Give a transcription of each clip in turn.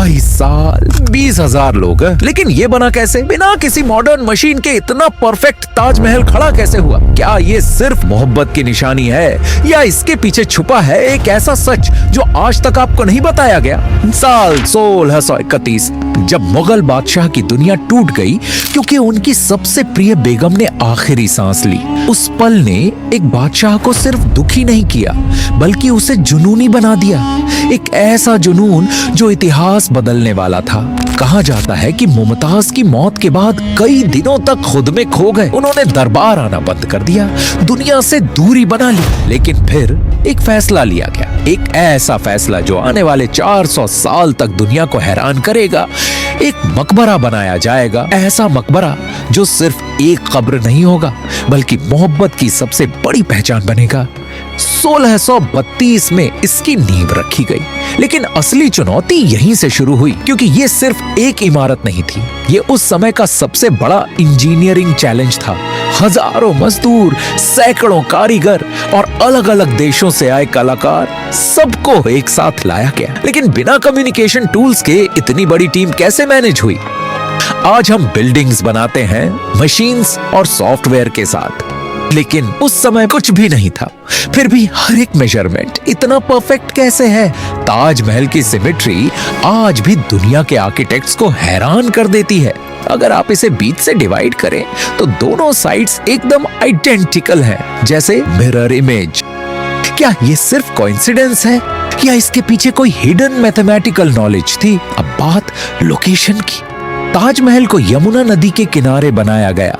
22 साल, 20,000 लोग हैं। लेकिन ये बना कैसे? बिना किसी मॉडर्न मशीन के इतना परफेक्ट ताजमहल खड़ा कैसे हुआ? क्या ये सिर्फ मोहब्बत की निशानी है या इसके पीछे छुपा है एक ऐसा सच जो आज तक आपको नहीं बताया गया? साल 1631 जब मुगल बादशाह की दुनिया टूट गई क्योंकि उनकी सबसे प्रिय बेगम ने आखिरी सांस ली, उस पल ने एक बादशाह को सिर्फ दुखी नहीं किया बल्कि उसे जुनूनी बना दिया। एक ऐसा जुनून जो इतिहास बदलने वाला था। कहा जाता है कि मुमताज की मौत के बाद कई दिनों तक खुद में खो गए। उन्होंने दरबार आना बंद कर दिया, दुनिया से दूरी बना ली। लेकिन फिर एक फैसला लिया गया, एक ऐसा फैसला जो आने वाले 400 साल तक दुनिया को हैरान करेगा। एक मकबरा बनाया जाएगा, ऐसा मकबरा जो सिर्फ एक कब्र नहीं होगा बल्कि मोहब्बत की सबसे बड़ी पहचान बनेगा। 1632 में इसकी नींव रखी गई। लेकिन असली चुनौती यहीं से शुरू हुई क्योंकि ये सिर्फ एक इमारत नहीं थी, ये उस समय का सबसे बड़ा इंजीनियरिंग चैलेंज था। हजारों मजदूर, सैकड़ों कारीगर और अलग अलग देशों से आए कलाकार, सबको एक साथ लाया गया। लेकिन बिना कम्युनिकेशन टूल्स के इतनी बड़ी टीम कैसे मैनेज हुई? आज हम बिल्डिंग्स बनाते हैं मशीन्स और सॉफ्टवेयर के साथ, लेकिन उस समय कुछ भी नहीं था। फिर भी हर एक मेजरमेंट इतना परफेक्ट कैसे है? ताजमहल की सिमेट्री आज भी दुनिया के आर्किटेक्ट्स को हैरान कर देती है। अगर आप इसे बीच से डिवाइड करें तो दोनों साइड्स एकदम आइडेंटिकल हैं, जैसे मिरर इमेज। क्या ये सिर्फ कोइंसिडेंस है या इसके पीछे कोई हिडन मैथमेटिकल नॉलेज थी? अब बात लोकेशन की। ताजमहल को यमुना नदी के किनारे बनाया गया,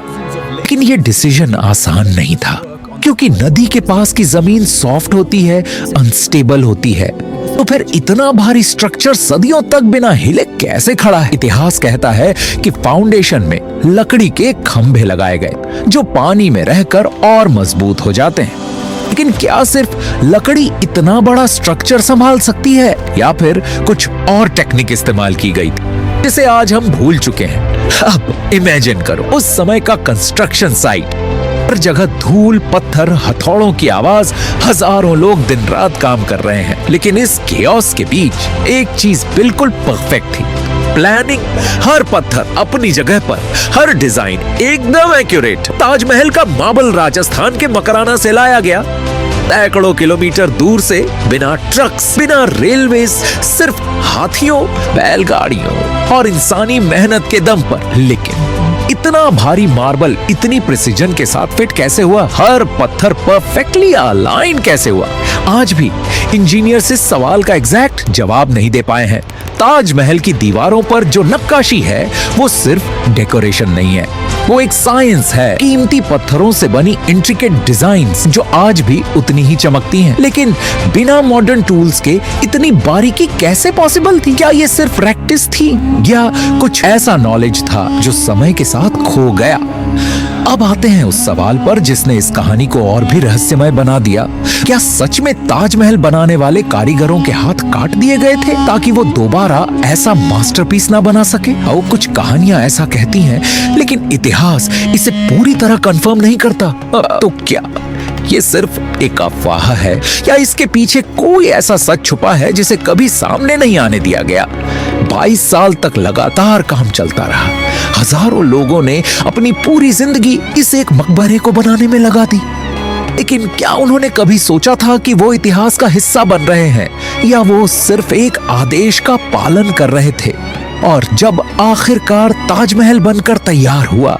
लेकिन ये डिसीजन आसान नहीं था क्योंकि नदी के पास की जमीन सॉफ्ट होती है, अनस्टेबल होती है। तो फिर इतना भारी स्ट्रक्चर सदियों तक बिना हिले कैसे खड़ा है? इतिहास कहता है कि फाउंडेशन में लकड़ी के खंभे लगाए गए जो पानी में रहकर और मजबूत हो जाते हैं। लेकिन क्या सिर्फ लकड़ी इतना बड़ा स्ट्रक्चर संभाल सकती है या फिर कुछ और टेक्निक इस्तेमाल की गई थी जिसे आज हम भूल चुके हैं? अब इमेजिन करो उस समय का कंस्ट्रक्शन साइट, हर जगह धूल, पत्थर, हथौड़ों की आवाज, हजारों लोग दिन रात काम कर रहे हैं। लेकिन इस केओस के बीच एक चीज बिल्कुल परफेक्ट थी, प्लानिंग। हर पत्थर अपनी जगह पर, हर डिजाइन एकदम एक्यूरेट। ताजमहल का मार्बल राजस्थान के मकराना से लाया गया, सैकड़ों किलोमीटर दूर से, बिना ट्रक्स, बिना रेलवे, सिर्फ हाथियों, बैलगाड़ियों और इंसानी मेहनत के दम पर। लेकिन इतना भारी मार्बल इतनी प्रिसीजन के साथ फिट कैसे हुआ? हर पत्थर परफेक्टली अलाइन कैसे हुआ? आज भी इंजीनियर्स इस सवाल का एग्जैक्ट जवाब नहीं दे पाए हैं। ताजमहल की दीवारों पर जो नक्काशी है वो सिर्फ डेकोरेशन नहीं है, वो एक साइंस है। कीमती पत्थरों से बनी इंट्रिकेट डिजाइन्स जो आज भी उतनी ही चमकती हैं। लेकिन बिना मॉडर्न टूल्स के इतनी बारीकी कैसे पॉसिबल थी? क्या ये सिर्फ प्रैक्टिस थी या कुछ ऐसा नॉलेज था जो समय के साथ खो गया? अब आते हैं उस सवाल पर जिसने इस कहानी को और भी रहस्यमय बना दिया। क्या सच में ताजमहल बनाने वाले कारीगरों के हाथ काट दिए गए थे ताकि वो दोबारा ऐसा मास्टरपीस ना बना सके? और कुछ कहानियां ऐसा कहती हैं, लेकिन इतिहास इसे पूरी तरह कंफर्म नहीं करता। तो क्या ये सिर्फ एक अफवाह है या इसके पीछे कोई ऐसा सच छुपा है जिसे कभी सामने नहीं आने दिया गया? 22 साल तक लगातार काम चलता रहा। हजारों लोगों ने अपनी पूरी जिंदगी इस एक मकबरे को बनाने में लगा दी। लेकिन क्या उन्होंने कभी सोचा था कि वो इतिहास का हिस्सा बन रहे हैं या वो सिर्फ एक आदेश का पालन कर रहे थे? और जब आखिरकार ताजमहल बनकर तैयार हुआ,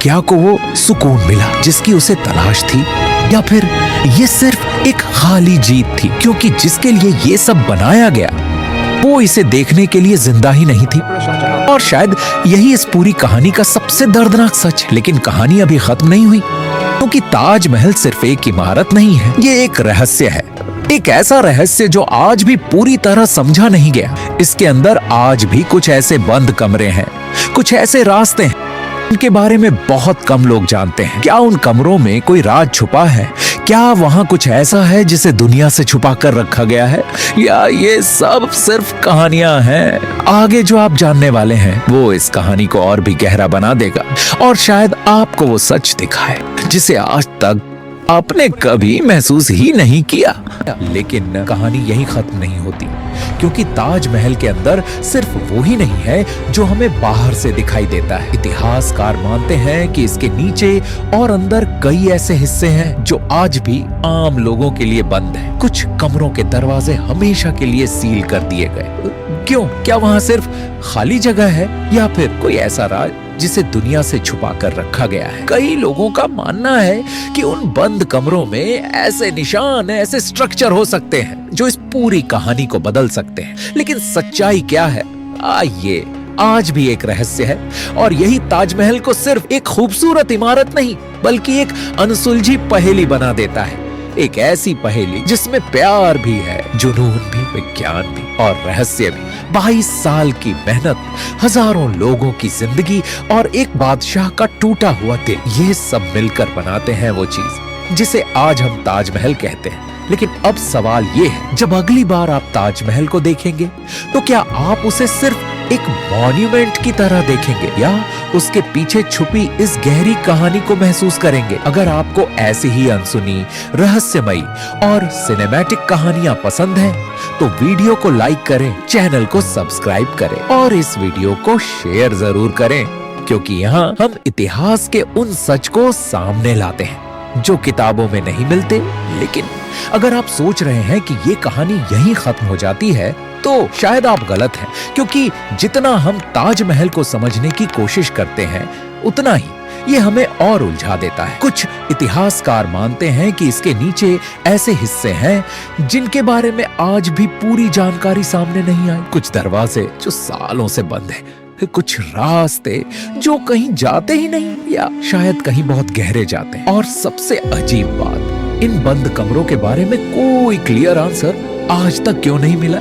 क्या को वो सुकून मिला जिसकी उसे तलाश थी या फिर ये सिर्फ एक खाली जीत थी क्योंकि जिसके लिए ये सब बनाया गया वो इसे देखने के लिए जिंदा ही नहीं थी? और शायद यही इस पूरी कहानी का सबसे दर्दनाक सच। लेकिन कहानी अभी खत्म नहीं हुई क्योंकि ताजमहल सिर्फ एक इमारत नहीं है, ये एक रहस्य है। एक ऐसा रहस्य जो आज भी पूरी तरह समझा नहीं गया। इसके अंदर आज भी कुछ ऐसे बंद कमरे हैं, कुछ ऐसे रास्ते हैं उनके बारे में बहुत कम लोग जानते हैं। क्या उन कमरों में कोई राज छुपा है? क्या वहां कुछ ऐसा है जिसे दुनिया से छुपा कर रखा गया है या ये सब सिर्फ कहानियां हैं? आगे जो आप जानने वाले हैं वो इस कहानी को और भी गहरा बना देगा और शायद आपको वो सच दिखाए जिसे आज तक आपने कभी महसूस ही नहीं किया। लेकिन कहानी यही खत्म नहीं होती, क्योंकि ताजमहल के अंदर सिर्फ वो ही नहीं है जो हमें बाहर से दिखाई देता है। इतिहासकार मानते हैं कि इसके नीचे और अंदर कई ऐसे हिस्से हैं जो आज भी आम लोगों के लिए बंद हैं। कुछ कमरों के दरवाजे हमेशा के लिए सील कर दिए गए। क्यों? क्या वहां सिर्फ खाली जगह है, या फिर कोई ऐसा राज जिसे दुनिया से छुपा कर रखा गया है? कई लोगों का मानना है कि उन बंद कमरों में ऐसे निशान, ऐसे स्ट्रक्चर हो सकते हैं जो इस पूरी कहानी को बदल सकते हैं। लेकिन सच्चाई क्या है? आइए, आज भी एक रहस्य है, और यही ताजमहल को सिर्फ एक खूबसूरत इमारत नहीं बल्कि एक अनसुलझी पहेली बना देता है। एक ऐसी पहेली जिसमें प्यार भी है, जुनून भी, विज्ञान भी और रहस्य भी। 22 साल की मेहनत, हजारों लोगों की जिंदगी और एक बादशाह का टूटा हुआ दिल, ये सब मिलकर बनाते हैं वो चीज जिसे आज हम ताजमहल कहते हैं। लेकिन अब सवाल ये है, जब अगली बार आप ताजमहल को देखेंगे तो क्या आप उसे सिर्फ एक मॉन्यूमेंट की तरह देखेंगे, या उसके पीछे छुपी इस गहरी कहानी को महसूस करेंगे? अगर आपको ऐसी ही अनसुनी, रहस्यमयी और सिनेमैटिक कहानियां पसंद हैं, तो वीडियो को लाइक करें, चैनल को सब्सक्राइब करें और इस वीडियो को शेयर जरूर करें, क्योंकि यहाँ हम इतिहास के उन सच को सामने लाते हैं जो किताबों में नहीं मिलते। लेकिन अगर आप सोच रहे हैं कि ये कहानी यहीं खत्म हो जाती है, तो शायद आप गलत हैं, क्योंकि जितना हम ताजमहल को समझने की कोशिश करते हैं, उतना ही ये हमें और उलझा देता है। कुछ इतिहासकार मानते हैं कि इसके नीचे ऐसे हिस्से हैं जिनके बारे में आज भी पूरी जानकारी सामने नहीं आई। कुछ दरवाजे जो सालों से बंद हैं, कुछ रास्ते जो कहीं जाते ही नहीं, या शायद कहीं बहुत गहरे जाते हैं। और सबसे अजीब बात, इन बंद कमरों के बारे में कोई क्लियर आंसर आज तक क्यों नहीं मिला?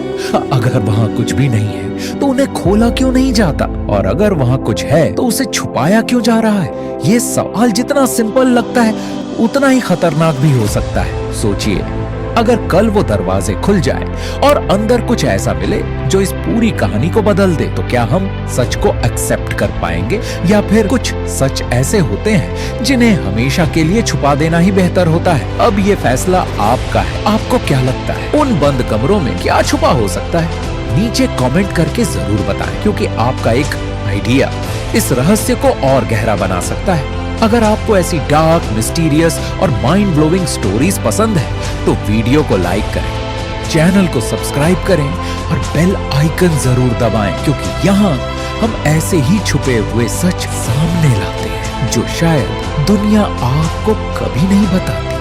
अगर वहाँ कुछ भी नहीं है तो उन्हें खोला क्यों नहीं जाता, और अगर वहाँ कुछ है तो उसे छुपाया क्यों जा रहा है? ये सवाल जितना सिंपल लगता है उतना ही खतरनाक भी हो सकता है। सोचिए, अगर कल वो दरवाजे खुल जाए और अंदर कुछ ऐसा मिले जो इस पूरी कहानी को बदल दे, तो क्या हम सच को एक्सेप्ट कर पाएंगे, या फिर कुछ सच ऐसे होते हैं जिन्हें हमेशा के लिए छुपा देना ही बेहतर होता है? अब ये फैसला आपका है। आपको क्या लगता है, उन बंद कमरों में क्या छुपा हो सकता है? नीचे कमेंट करके जरूर बताएं, क्योंकि आपका एक आइडिया इस रहस्य को और गहरा बना सकता है। अगर आपको ऐसी डार्क, मिस्टीरियस और माइंड ब्लोइंग स्टोरीज पसंद है तो वीडियो को लाइक करें, चैनल को सब्सक्राइब करें और बेल आइकन जरूर दबाएं, क्योंकि यहाँ हम ऐसे ही छुपे हुए सच सामने लाते हैं जो शायद दुनिया आपको कभी नहीं बताती।